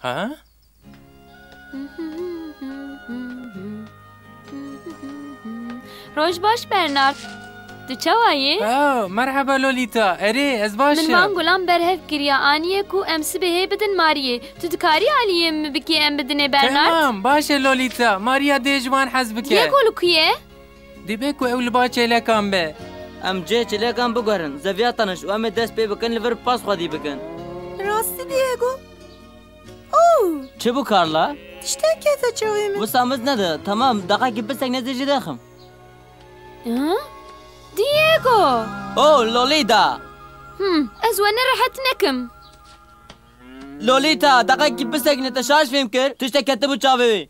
ها؟ روش باش برنارد تو چوایی؟ مرحبا لولیتا اره از باشه من وان گلام برهف کریا آنیه کو امسی بهی بدن ماریه تو دکاری علیه بکی ام بدنه برنارد؟ تمام باشه لولیتا ماریا دیجوان حز بکه دیه گلو کیه؟ دی بکو اول باچه لکم به ام جه چه لکم بگرن زویاتنش و ام دست پی بکن لور پاس خودی بکن راستی دیگو اوه چه بو کارلا؟ تشتن کتا چویم وسامز نده تمام دقیقی بسک نزیجی داخم دیگو اوه لولیتا از ونه راحت نکم لولیتا دقیقی بسک نتشاش فیم کر تشتا کتبو چاوی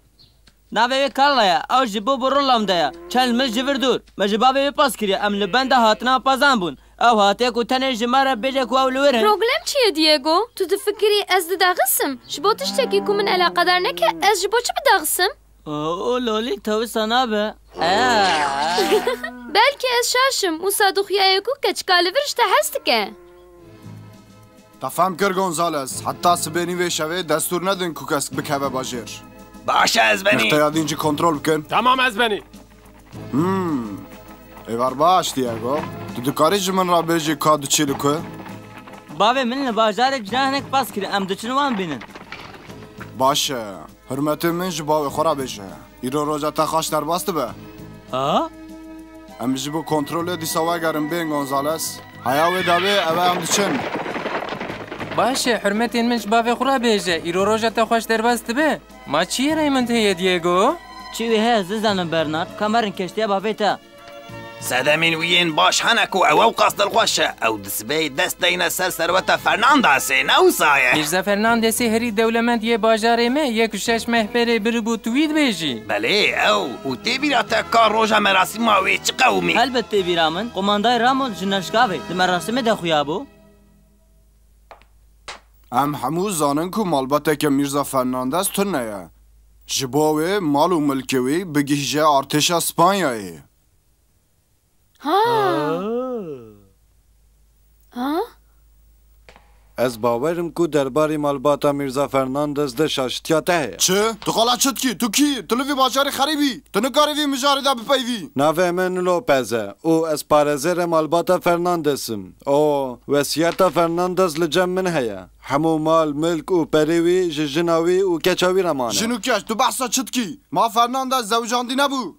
ناوی کارلا یا او جبو برولم دیا چل مل جور دور مجبابی پاس کری ام لبنده هاتنا پازان بون او هاته کو تنه جماره بیجه کو اولوره پروبلم چیه دیگو؟ تو تفکری از داغسم شبو تشتکی کو من علاقه دار نکه از جبو چه بداغسم؟ اوه لولیتا و سنابه بلکه از شاشم و صادوخیه کو کچکاله ورشته هست که تفهم کر گونزالس حتی سبینی و شوه دستور ندن کو کس بکوه باجر باشه از بنی اختیار اینجا کنترل بکن تمام از بنی ایوار باش دیگو تو دکاری جمن را بیجی کادو چیلو که بابه من لباجار جنهنک پاس کری ام دوچنوان بینن باشه حرمت من جباوی خورا بیجه ایرو روژا تخاش در باسته به ها؟ ام جبو کنترل دیساوه گرم بین گونزالس هیاوی داوی اوه ام دوچن باشه حرمتین من شباوی خورا بیجه ایرو روژا تا خوش در بست به ما چیه ریمند هیه دیگو؟ چیوی هست زنم برنارد کامرن کشتیا بابی تا سەدەمین ویین باش هەنەک و ئەوە و قاست دڵخۆشە ئەو دەسبەی دەست دەینە سەر سەروەتە فەرنانداسێ نەوسایە میرزا فرناندسی هەری دەولەمەند یە باژارێ مە یەک و شەش مەهپەرێ بربوو تویت بێژی بەلێ ئەو و تێبیراتە کار ڕۆژە مەراسیماوێ چ قەومی هەلبەت تێبیرا من قۆماندای رامۆ ژنەشکاوێ لە مەراسیمە دەخویا بوو ام همو زانن کو مالباته که میرزا فرناندس تو نیه جباوی مال و ملکوی بگیجه ارتشا اسپانیایی از باورم کو درباری مالباتا میرزا فرناندز ده شاشتیاته هه چه؟ تو خالا چد کی؟ تو کی؟ تو لوی باجاری خریبی؟ تو نکاریوی مجاری دا بپیوی؟ نوه من لوپزه او از پارزر مالباتا فرناندسم او وسیعتا فرناندز لجم من هیا همو مال ملک و پریوی جناوی و کچاوی رمانه جنو کش تو بحثا چد کی؟ ما فرناندز زوجاندی نبو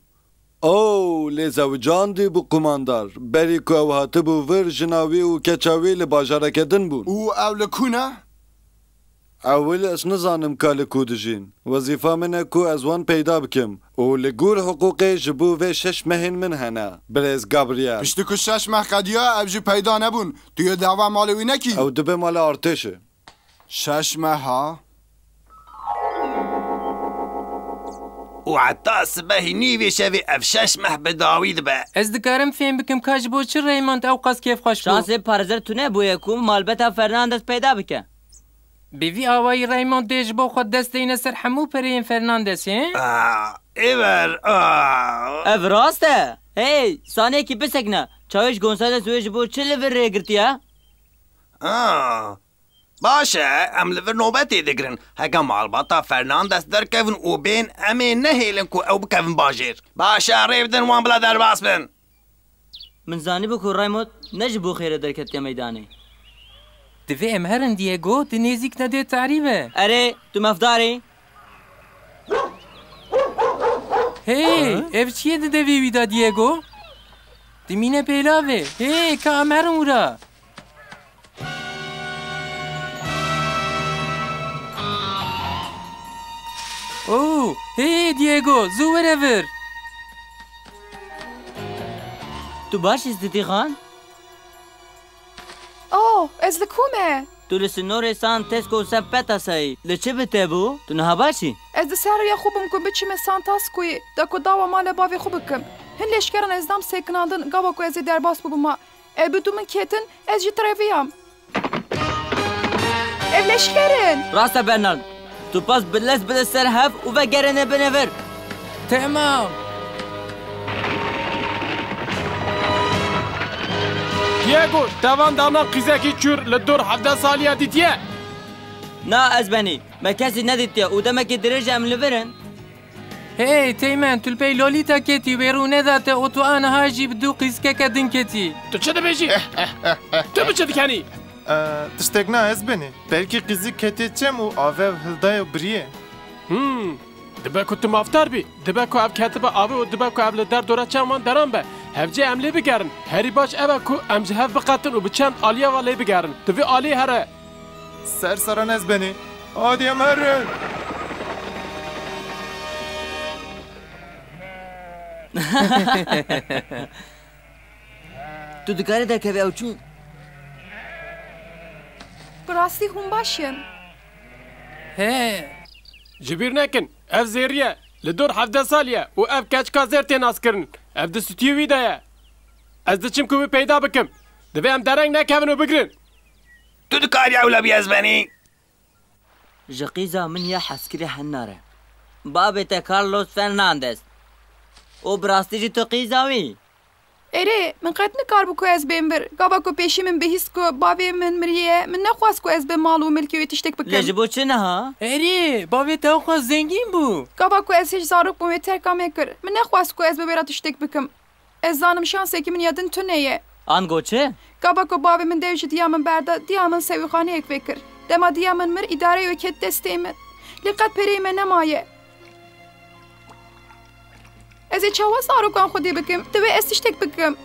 او لی زوجاندی بو قماندار بری که او هاته بو ور جناوی و کچاوی لباجاره کدن بون او لکونه؟ اول اس نزانم که لکو دجین وظیفه منه که از وان پیدا بکم و لگور حقوقی جبو و 6 مهین من هنه بریز گابریل پشتی که 6 ماه قدیا ابجی پیدا نبون توی دعوا مالوی نکی او دبه مال ارتشه 6 ماه ها و حتا سبەهی نیوێ شەوێ ئەف 6 مەه بەداوی دەبە ez dikarim fêm bikim ka ji bo çi Raymond ew qas kêf xweş bû شانسê پارێزەر tu nebûye ku malbeta Fernandes peyda bike bi vî awayî Raymond dê ji bo xwe dest deyne ser hemû pereyên Fernandesê ئێوەر ev rast e hey saniyekî bisekne çawiş Gonzales wê ji bo çi li vir rêgirtiye باشە ئەم لەڤر نۆبەتێ دەگرن هەگە ماڵباتا فەرناندەس دەرکەون و بێن ئەمێ نەهێلن و ئەو بکەون باژێر باشە ڕێ بدەن وان بڵا دەرباس بن من زانی بکو ڕایمۆت ne ji bo xêre derketiye meydanê divê em herin Diego di nêzik nedê tarîve erê tu mefdarî hey ev çi ye di devê wî da Diego dimîne pêlavê hey ka em herin wira Oh, hey Diego, zû were vir. Tu baş îstîtî xan? Oh, ez li ku me? Tu li sinorê san Tesco se petasayî. Li çi bi te bû? Tu niha başî? Ez di seriya xwe bim ku biçîme Santaskoyê da ku dawa mala bavê xwe bikim. Hin leşkeran ez dam sekinandin gava ku ez ê derbas bibima. Ev bi tu min ketin ez jî treviyam. Ev leşkerin. Rast e Bernard. Tu pas biles bide ser hev û vegerine binevir. Tamam. Diego, devan dana qîzekî çûr li dur 17 saliya dîtiye. نا ez benî me kesî nedîtiye û demekî dirêj em li virin. Hey Teğmen tulpey Lolita ketî wêrû nedate û tu aniha jî bi dû qîskeke din ketî. Tu çi dibêjî? Tu bi çi dikenî? Tiştek na ez benî. Belkî qîzî ketê çem û avev hildaya biriye. Dibe ku tu maftar bî, dibe ku ev ketibe avê û dibe ku ev li derdora çaman deran be. Hevcê em lê bigerin. Herî baş ev e ku em ji hev biqetin û bi çend aliyeva lê bigerin. Tu vê aliyê here. Sersaran ez benî. Hadi em herin. Tu dikarî derkevî ew çû. Bi rastî hûn baş in. He Ji bîr nekin, ev zêriye. Li dor 17 sal ye û ev keçika zêr tên naskirin. Ev di stûyê wî de ye. Ez diçim ku wî peyda bikim. Divê em dereng nekevin û bigirin. Tu dikarî ew lebî ez benî. Ji qîza min ya heskirî hennare. Babê te Carlos Fernandes. û bi rastî jî tu qîza wî. Erê min qet nikar bû ku ez bên bir. Gava ku pêşî min bihîst ku bavê min miriye min nexwast ku ez bi mal û milkê wê tiştek Lê bikim. ji bo çi niha? erê bavê te xwe zengîn bû. Gava ku ez hiç zarok bûm wê terka me kir. Min nexwast ku ez bi wê re tiştek bikim. Ez zanim şansekî min ya din tune ye. Ango çi? Gava ku bavê min dev ji diya min berda diya min sewîxaneyek vekir. Dema diya min mir îdareyê wê ket destê min. Lê qet pereyê me nemaye. Ez ê çawa zarokan xwedê bikim. Divê ez tiştek bikim.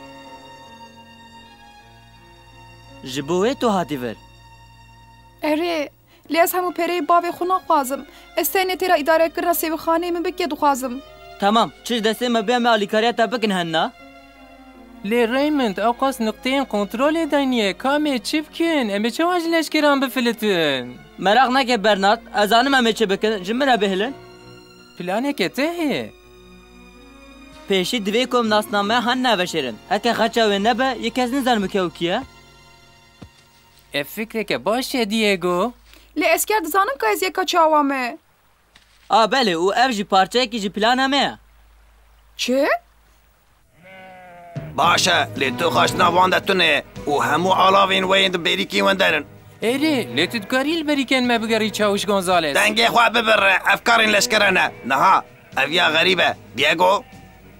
Ji bo wê tu hatî vir. Erê lê ez hemû pereyê bavê xwe naxwazim. Ez tenê têra îdarekirina sewîxaneyê min bike dixwazim. Tamam, çi destê me bêya me alîkariya te bikin henna? Lê Raymond ew qas niqteyên kontrolê dayniye kamê çi bikin em ê çawa ji leşkeran bifilitin. Meraq neke Bernard, ez zanim em ê çi bikin, ji min re bihîlin. Planeke te heye. Pêşî divê ku em nasnameya han neveşêrin. Heke xeça wê nebe, yê kes nizanim kew kî ye? Ev fikreke baş e Diego. Lê ez ker dizanim ku ez yeka çawa me. A belê û ev jî parçeyekî ji plana me ye. Çi? Baş e lê tu xaştina wan de tune û hemû alavên wê yên di berîkî wan derin. Erê lê tu dikarî li berîkên me bigerî Çawiş Gonzales. Dengê xwe bibir efkarên leşkere ne. Niha ev ya xerîb e. Diego.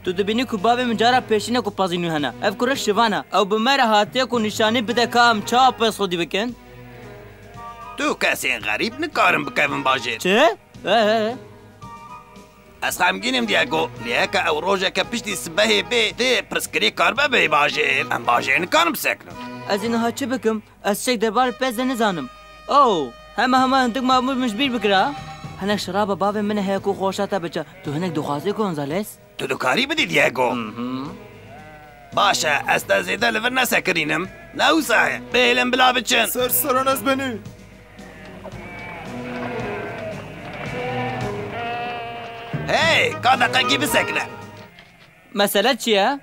Tu dibînî ku bavê min cara pêşîne ku pazînû hene. Ev kurek şivan e. Ew bi me re hatiye ku nîşanî bide ka em çawa pes xwedî bikin. Tu kesên xerîb nikarin bikevin bajêr. Çi? Ez xemgînim Diego. Lê heke ew rojeke piştî sibehê bê tê pirsgirêk kar be bê bajêr. Em bajêr nikarin bisekinin. Ez ê niha çi bikim? Ez çek derbarê pez de nizanim. Heme hindik mamûl min ji bîr bikira. Hinek şiraba bavê min heye ku xweşa te biçe. Tu hinek dixwazî Gonzales? Tu dikarî bidî Diego. Baş e ez te zêde li vir nesekirînim. Ne wisa ye? Bêhêlin bila biçin. Sersaran ez benî. Hey, ka deqekî bisekine. Mesele çi ye?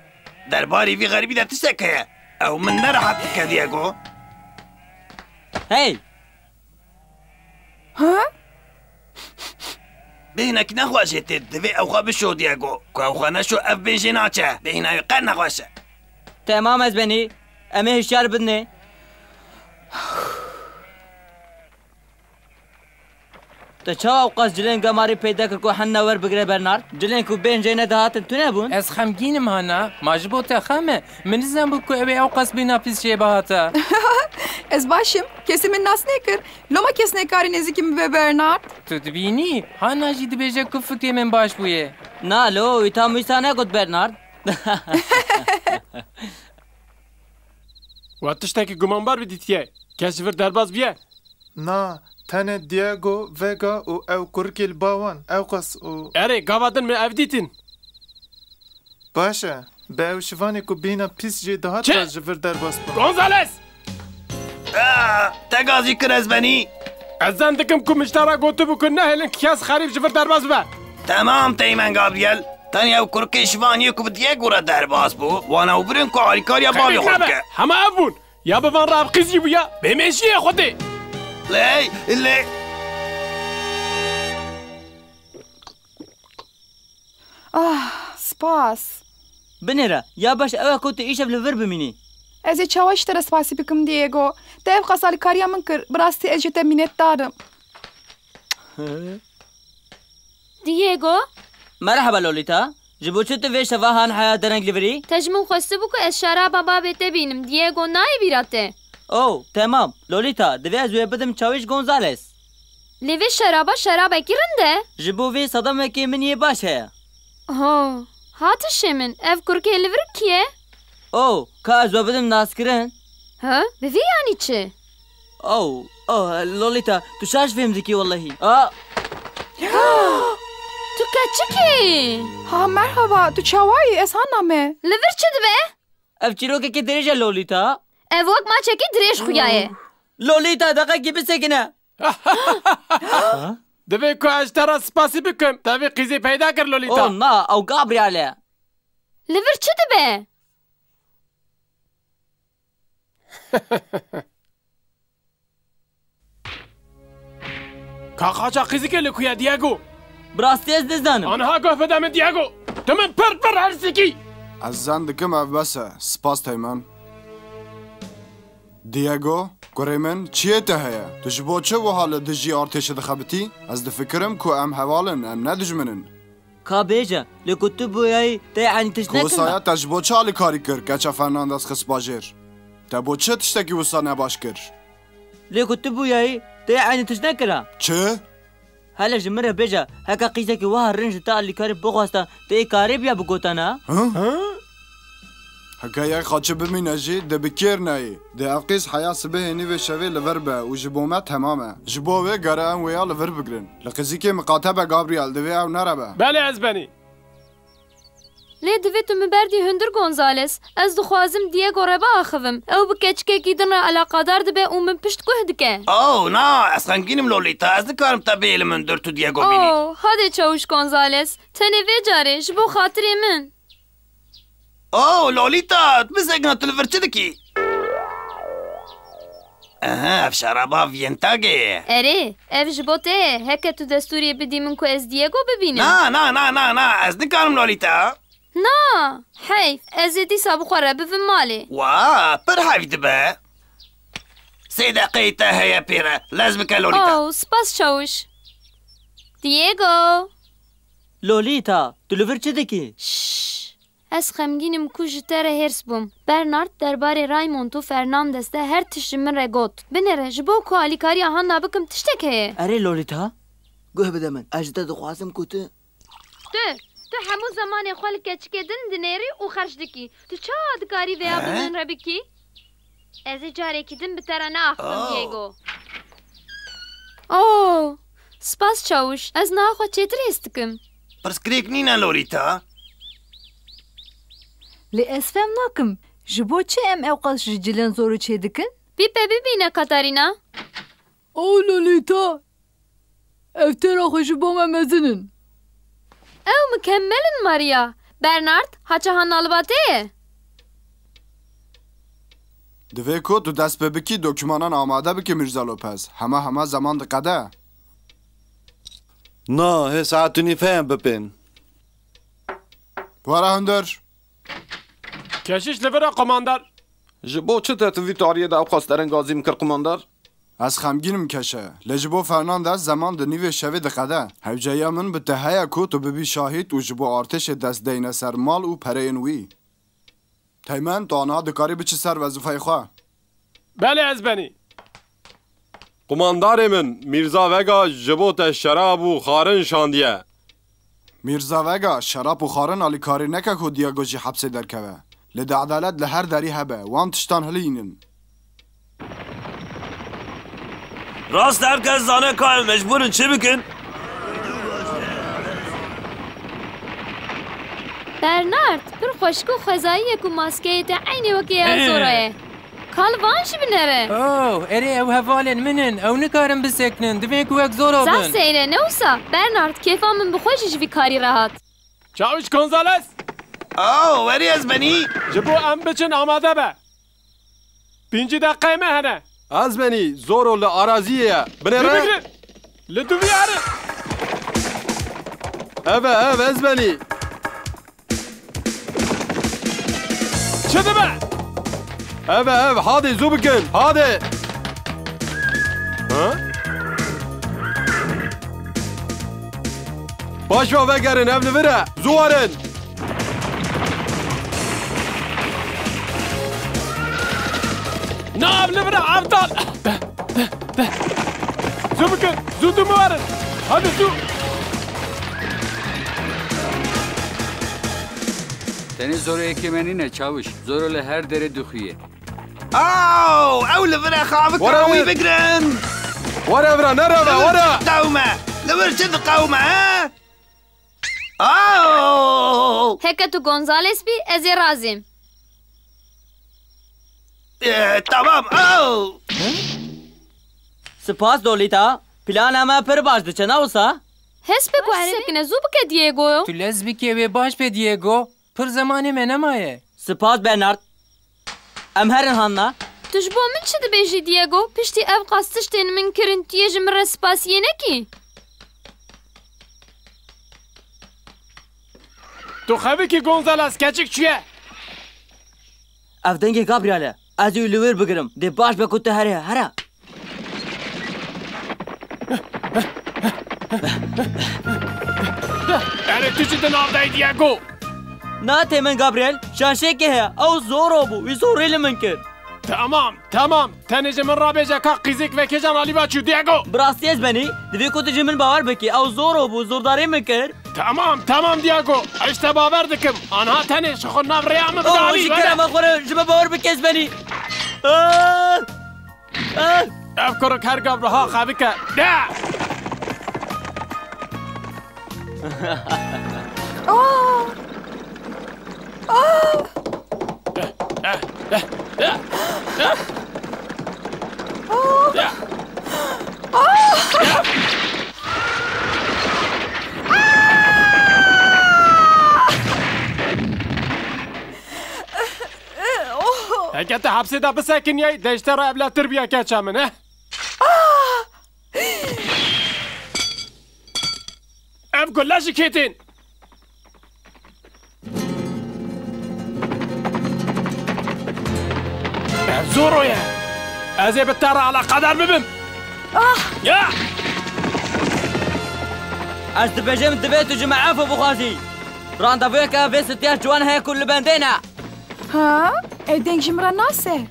Derbarê vî xerîbî de tiştek heye. Ew min nerahat dike Diego. Hey! Ha? Bêhnek nexweşê tê divê ew xwe bişo Diego. Ku ew xwe neşo ev bê jê naçe. Bêhna wê qet nexweş e. Temam ez benî. Em ê hişyar bidinê. Te çawa qas cilên gemarî peyda kir ku henna werbigire Bernard? Cilên ku bên jê nedahatin tu nebûn? Ez xemgînim hana. Ma ji bo te xem e. Min nizan bû ku ew ê ew qas bîna pîs şê bihata. Ez başım. Kesî min nas nekir. Loma kes nekarî nêzîkî min be Bernard. Tu dibînî hana jî dibêje ku fikrê min baş bûye. Na lo, wî tam wîsa negot Bernard. Wa tiştekî gumanbar bidî tiye. Kes ji vir derbas biye. Na, tene Diego, Vega û ew kurikê li bawan. Ew qas û... Erê gava din min ev dîtin. Baş e. Be ew şivanê ku bîna pîs jê dihat Çi? da ji vir derbas bûn. Gonzales! Te gazî kir ez benî. Ez zan dikim ku miştara gotûbû ku nehêlin kes xerîb ji vir derbas bibe. Tamam Teğmen Gabriel. Tenê ew kurikê şivaniyê ku bi Diego re derbas bû. Wan ew birin ku alîkariya bavê Xerîb xwe nebe. bike. Hema ev bûn. Ya bi van re ev qîzî bûye. Bêmeşiyê xwedê. Lê. Spas. Binêre, ya baş ew e ku tu îşev li vir bimînî. Ez ê çawa ji te re spasî bikim Diego. Te ev qas alîkariya min kir. Bi rastî ez ji te mînetdarim. دیگو مرحبا لولیتا جبو چه تو ویش هان حیات درنگ لیوری؟ تجمع خواسته بو که از شراب بابت بینم دیگو نای بیراته او تمام لولیتا دوی از وی بدم چاویش گونزالس لیوی شرابه کی رنده؟ جبو وی صدمه که من یه باش هیا ها هاتشه من اف کرکه لیور کیه؟ او که از وی بدم ناس کرن ها؟ به وی یعنی چه؟ او لولیتا تو شاش فهم ذکی والله تو کچکی؟ ها مرحبا تو چاوایی از هنامه لیور چه دبه؟ اف چیرو که درجه لولیتا اف وقت ما چکی دریش خویایه لولیتا دقیقه کی بسکنه دوی که اشترا سپاسی بکم دوی قیزی پیدا کر لولیتا او نا او گابریاله لیور چه دبه؟ کاقاچا قیزی که لکویا دیگو براستی از دزدانم آنها گفت بدم دیگو تو من پر هرسکی از زن دکم اف بسه سپاس تیمن دیگو گره من چیه ته هیا؟ تو جبو چه و حال دجی آرتش دخبتی؟ از دفکرم که ام حوالن ام ندجمنن کا بیجا لکو تو بویایی تی عنی تش نکن وسایا تا جبو چه حالی کاری کر کچا فرنانداز خس باجر تا بو چه تشتکی وسا نباش کر لکو تو بویایی تی عنی تش نکرا چه؟ هلا جمره بیجا هکا قیزه که واه رنج تا علی کاری بخواستا تی کاری بیا بگوتانا هکا یک خاچه بمینه جی ده بکر نایی ده افقیز حیا سبه هنی و شوی لور به و جبومه تمامه جبوه گره ام ویا لور بگرن لقیزی که مقاطبه گابریال دوی او نربه بله از بنی لی دوی تو مبردی هندر گونزالس از دخوازم دیگو ربا آخوم او بکچکه کی دن علاقه دار دبه او من پشت که دکه او نا از خنگینم لولیتا از نکارم تا بیل من در تو دیگو بینی او هاده چاوش گونزالس تنه وی جاره جبو خاطری من او لولیتا بسگنا تلفر چه دکی اف شرابا وینتاگه اره اف جبو ته هکه تو دستوری بدی من که از دیگو ببینم نه از نکارم لولیتا نا حیف از دی سابو خوره بفهم مالی وا پر حیف دبه 3 دقیقه هیا پیره لازم که لولیتا او سپاس چاوش دیگو لولیتا تو لور چه دکی از خمگینم کو جتره هرس بوم برنارد درباره رایموند و فرناندس ده هر تشت من را گوت بنره جبو کو الیکاری آهان نابکم تشتک هیه اره لولیتا گوه بده من اجده دخوازم کو تو تو همو زمان خوال کچکه دنیری و خرج دکی تو چه آدکاری ویا بمن را بکی؟ از جاره کی دن بتره ناخم دیگو اوه سپاس چاوش از ناخوا چیتر هستکم پرسکریک نینا لولیتا لی اسفم ناکم جبو چه ام اوقاس جلن زورو چه دکن؟ ببینه کاتارینا او لولیتا افترا خوش بوم مزنن او مکملن ماریا برنارد هچه هنالباته دوی که تو دست ببکی دکمانان آماده بکی میرزا لوپز همه زمان دقده نا هی ساعتونی فهم بپین واره هندر کشیش لورا قماندار جبو چه تتوی تاریه دا اوقاس درن گازی مکر قماندار از خمگینم کشه لجبو فرناندز زمان ده نیوه شوی دقده هفجایا من به تهیه که تو ببی شاهید و جبو آرتش دست دینه سر مال و پرین وی تیمن تو آنها دکاری بچه سر وظیفه خواه بله از بنی قماندار من میرزا وگا جبو تا شراب و خارن شاندیه میرزا وگا شراب و خارن آلی کاری نکه که دیگو جی حبسه درکوه لده عدالت لهر داری هبه وان تشتان هلینن راست هرکس زانه که مجبورن چه بکن؟ برنارد پر خوشکو خوزاییه که ماسکه ده عینی وکی زورایه کال وانشی بنره اوه اره او هفالن منن او نکارم بسکنن دوی که وک زورا بن زن سیره نوسا برنارد کیفا من بخوشش وی کاری راحت چاوش گونزالس او وری از بنی جبو ام بچن آماده به 5 دقیقه مهنه از بنی زورو لآرازیه بنره لدوی اره اوه از بنی چه دبه اوه هاده زو بکن هاده باش و بگرن ev li vir e. Zuwarin. Na ev li vir e evdal. Zû bikin. Zû dû warin. Hadi zû. Tenê zoreyekê menîne çawiş. Zoro li her derê dixuye. Ew li vir e xavik wî bigirin. Were vir nereve were. Qewme. Li vir çi diqewme he? Heke tu Gonzales bî ez ê razîm. Tamam. Spas Lolita. Plana me pir baş diçe ne olsa? Hespê ku hersekine zû bike Diego. Tu lez bike wê baş pe Diego. Pir zemanê me nemaye. Spas Bernard. Em herin hanna. Tu ji bo min çi dibêjî Diego? Piştî ev qas tiştên min kirin tu yê ji min re spasiyê nekî? Tu xevikî Gonzales keçik çiye? Ev dengê Gabriel e. Ez û li wir bigirim. Dê baş be ku tu here here. Yani tu çi di navdayê Diego? Natê min Gabriel. Şaşekê heye. Ew zoro bû. Wî zorê li min kir. Tamam. Tenê ji min rabêje ka qîzik ve kejan alî baçû Diego. Bi rastî ez benî. Divê ku tu ji min bawer bikî. Ew zoro bû. Zordarî min kir. Tamam Diego. Ez te bawer dikim. Anha tenê ji xwe nav rêya min bidalî. Ji kerema xwe ji me bawer bike ez benî. Ev kurik her gav riha xevike. De! Eğer te hapse de bisekin yay, deşte ra evla terbiye keçemin he? Ev gullaşı ketin. Ev zor o ya. Eze bittara ala kadar bibim. Ya! Ez dibêjim divê tu ji me ev bixwazî. Randevûyeke vê stiyar ciwan heye ku li bendê ne. Ha? Ev deng ji min re nase.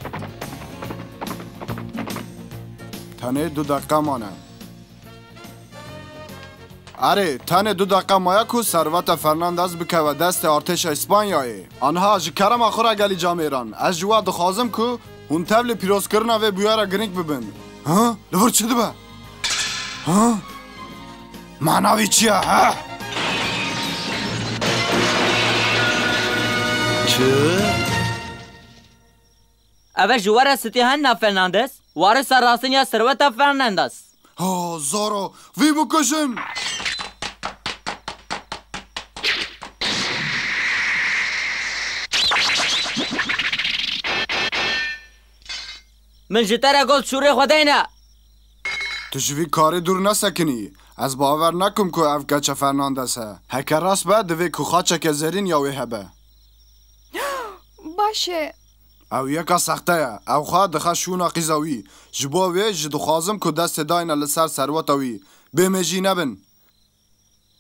Tenê 2 deqe mane. Erê, tenê 2 deqe maye ku Serveta Fernandez bikeve destê artêşa İspanyayê. Anha ji kerema xwe re gelî camêran. Ez ji we dixwazim ku hûn tev li pîrozkirina vê bûyera giring bibin. Ha? Li vir çi dibe? Ha? Mana wî çi ye he? Ev ji were Stihana Fernandez. Warisa rastîniya Serveta Fernandez. Zoro, vî bikuşin. Min ji te re got şûrê xwedê ne. Tu ji vî karê dûr nesekinî. Ez bawer nekim ku ev keça Fernandez he. Heke rast be divê ku xaçeke zerîn ya wê hebe. Baş e. Ew yeka sexte ye. Ew xwe dixe şûna qîza wî. Ji bo wê ji dixwazim ku destê dayne li ser serweta wî. Bêmejî nebin.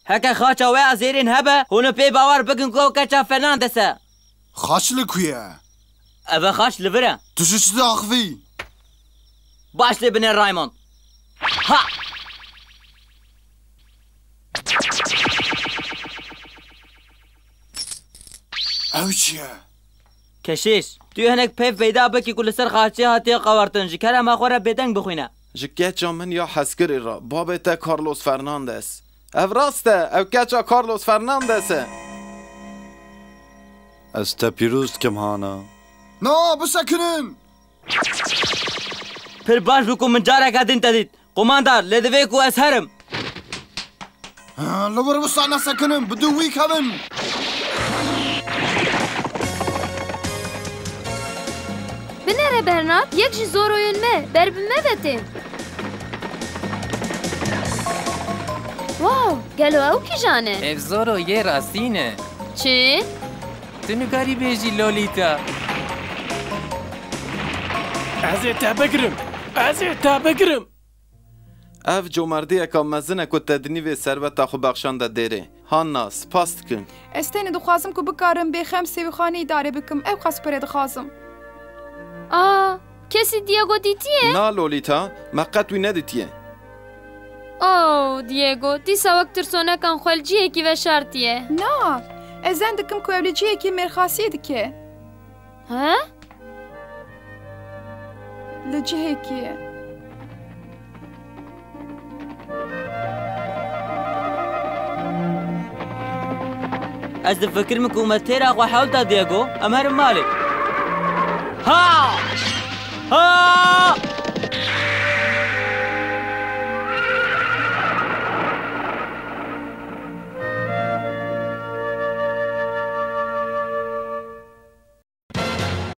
Heke xaça we a zêrên hebe, hûn pê bawer bikin ku ew keça Fernandez e. Xaç li ku ye? Ev e xaç li vir e. Tu ji çi diaxivî? Baş lê binê Raymond. Ha! Ew çi ye? Keşiş, tu hinek pêv peyda bikî ku li ser xaçê hatiye qewertin ji kerema xwe re bêdeng bixwîne. Ji keça min ya hezkirê re babê te Carlos Fernandez. Ev rast e, ev keça Carlos Fernandez e. Ez te pîroz dikim hana. Na, bisekinin! Pir baş bû ku min careke din te dît. Komandar, lê divê ku ez herim. Li wir wisa nesekinin, bi du wî kevin. Binêre Bernard, yek ji zoroyên me, ber bi me vetê. Wow, gelo ew kîjan e? Ev Zoro yê rastî ne. Çi? Tu nikarî bêjî Lolita. Ez ê te bigirim. ev comerdiyeka mezin ku te di nîvê serveta xwe bexşanda derê. Hanna spas dikim. Ez tenê dixwazim ku bikarim bêxem sêvixanê îdare bikim. Ew qas pere dixwazim. Aa, kesî Diego dîtiye? Na Lolita, me qet wî nedîtiye. Oh, Diego, dîsa wek tirsonekan xwelciyekî veşartiye. Na, ez zen dikim ku ew li ciyekî mêrxasiyê dike. He? Li cihekî. Ez difikirim ku me têra xwe hewl da Diego, em herin malê.